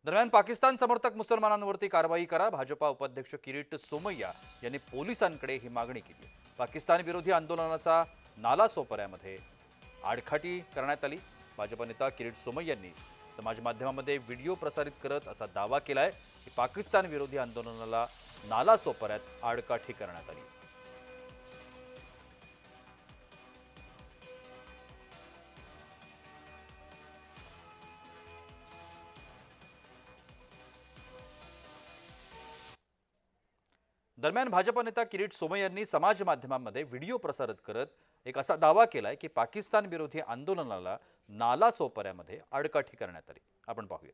दरम्यान पाकिस्तान समर्थक मुसलमानांवरती कारवाई करा, भाजपा उपाध्यक्ष किरीट सोमय्या यांनी पोलिसांकडे ही मागणी केली. पाकिस्तान विरोधी आंदोलनाचा नालासोपाऱ्यामध्ये आडखाटी करण्यात आली. भाजप नेता किरीट सोमय्यांनी समाज माध्यमामध्ये व्हिडिओ प्रसारित करत असा दावा केलाय की पाकिस्तान विरोधी आंदोलनाला नालासोपाऱ्यात आडकाठी करण्यात आली. दरम्यान भाजप नेता किरीट सोमय्या यांनी समाज माध्यमांमध्ये व्हिडिओ प्रसारित करत एक असा दावा केलाय की पाकिस्तान विरोधी आंदोलनाला नालासोपाऱ्यामध्ये आडकाठी करण्यात आली. आपण पाहूया.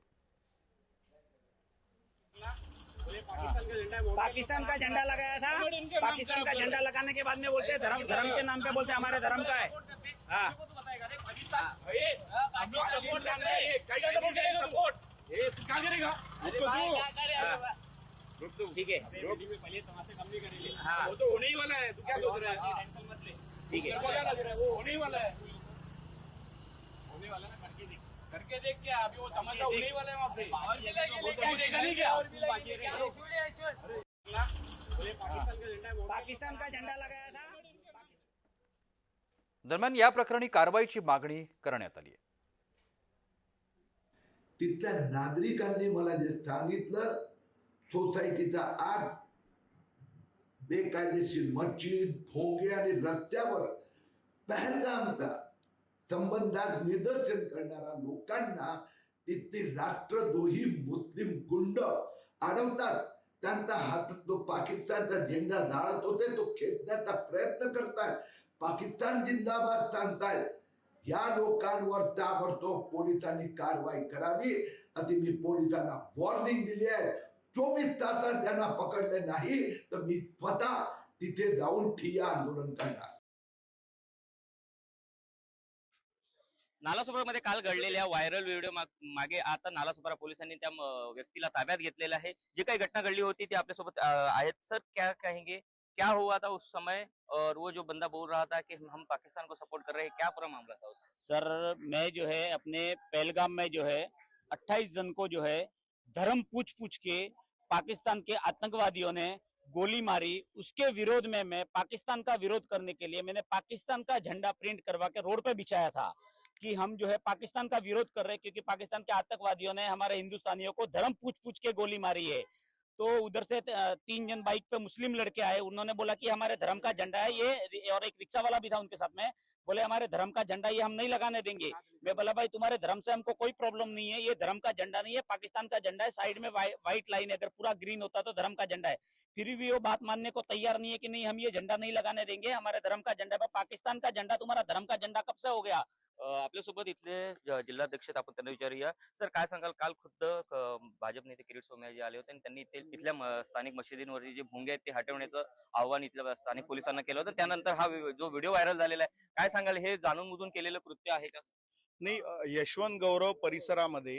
पाकिस्तान का झंडा लगाया था। पाकिस्तान का झंडा लगाने के बाद में बोलते धर्म धर्म के नाम पे बोलते हमारे धर्म का है। ठीक है, वो तो होने ही वाला है, तू क्या सोच रहा है? ठीक है, वो होने ही वाला है, होने वाला है ना, करके देख क्या अभी वो तमाशा होने ही वाला है वहाँ पे। वो तो देखा नहीं क्या? पाकिस्तान का झंडा लगाया था। दरम्यान या प्रकरणी कारवाईची मागणी करण्यात आली आहे. तिथल्या नागरिकांनी मला जे सांगितलं, सोसायटीचा आत बेकायदेशीर मस्जिद, भोंगे आणि रस्त्यावर पहलगामचा संबंधात निदर्शन करणाऱ्या लोकांना तिथली राष्ट्रद्रोही मुस्लिम गुंड अडवतात. त्यांचा हातात तो पाकिस्तानचा झेंडा जाळत होते, तो खेचण्याचा प्रयत्न करतायत. पाकिस्तान जिंदाबाद सांगतायत. या लोकांवर ताबडतोब पोलिसांनी कारवाई करावी अशी मी पोलिसांना वॉर्निंग दिली आहे. 24 तासात त्यांना पकडले नाही तर मी स्वतः तिथे जाऊन ठिय्या आंदोलन करणार. नालासोपारामध्ये काल घडलेल्या व्हायरल व्हिडिओ मागे आता नालासोपारा पोलिसांनी त्या व्यक्तीला ताब्यात घेतलेलं आहे. जी काही घटना घडली होती ती आपल्यासोबत आहेत. सर, क्या कहेंगे, क्या हुआ था उस समय और वो जो बंदा बोल रहा था कि हम पाकिस्तान को सपोर्ट कर रहे हैं, क्या पूरा मामला था उस? सर, मैं जो है अपने पहलगाम में जो है 28 जन को जो है धर्म पूछ के पाकिस्तान के आतंकवादियों ने गोली मारी। उसके विरोध में मैं पाकिस्तान का विरोध करने के लिए मैंने पाकिस्तान का झंडा प्रिंट करवा के रोड पे बिछाया था कि हम जो है पाकिस्तान का विरोध कर रहे हैं, क्योंकि पाकिस्तान के आतंकवादियों ने हमारे हिंदुस्तानियों को धर्म पूछ के गोली मारी है। तो उधर से 3 जन बाइक पे मुस्लिम लड़के आए, उन्होंने बोला कि हमारे धर्म का झंडा है ये, और एक रिक्शा वाला भी था उनके साथ में, बोले हमारे धर्म का झंडा ये हम नहीं लगाने देंगे। मैं बोला भाई तुम्हारे धर्म से हमको कोई प्रॉब्लम नहीं है, ये धर्म का झंडा नहीं है, पाकिस्तान का झंडा है, साइड में व्हाइट लाइन है, अगर पूरा ग्रीन होता तो धर्म का झंडा है। फिर भी वो बात मानने को तैयार नहीं है कि नहीं हम ये झंडा नहीं लगाने देंगे, हमारे धर्म का झंडा है। पाकिस्तान का झंडा तुम्हारा धर्म का झंडा कब से हो गया? आपल्यासोबत इथले जिल्हाध्यक्ष आपण त्यांना विचारूया. सर, काय सांगाल, काल खुद्द भाजप नेते किरीट सोमय्या जे आले होते आणि त्यांनी इथल्या स्थानिक मशिदींवरती जे भोंगे आहेत ते हटवण्याचं आव्हान इथल्या स्थानिक पोलिसांना केलं होतं. त्यानंतर हा जो व्हिडिओ व्हायरल झालेला आहे, काय सांगाल, हे जाणून बुजून केलेलं कृत्य आहे का? नाही, यशवंत गौरव परिसरामध्ये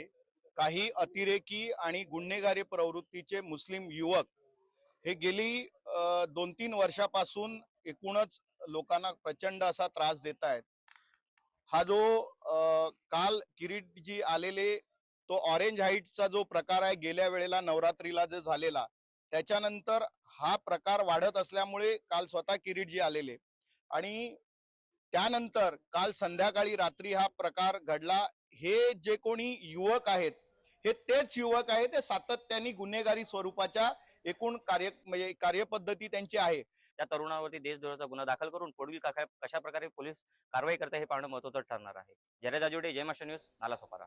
काही अतिरेकी आणि गुन्हेगारी प्रवृत्तीचे मुस्लिम युवक हे गेली 2-3 वर्षापासून एकूणच लोकांना प्रचंड असा त्रास देत आहेत. हा जो काल किरीट जी आलेले तो ऑरेंज हाईटचा जो प्रकार आहे, गेल्या वेळेला नवरात्रीला जो झालेला, त्याच्यानंतर हा प्रकार वाढत असल्यामुळे काल स्वतः किरीट जी आलेले आणि त्यानंतर काल संध्याकाळी रात्री हा प्रकार घडला. हे जे कोणी युवक आहेत हे तेच युवक आहेत, ते सातत्याने गुन्हेगारी स्वरूपाच्या एकूण कार्यपद्धती त्यांची आहे. त्या तरुणावरती देशद्रोहाचा गुन्हा दाखल करून पुढील कशा प्रकारे पोलीस कारवाई करते हे पाहणं महत्त्वाचं ठरणार आहे. जयराज आजोडे, जय महाराष्ट्र न्यूज, नालासोपारा.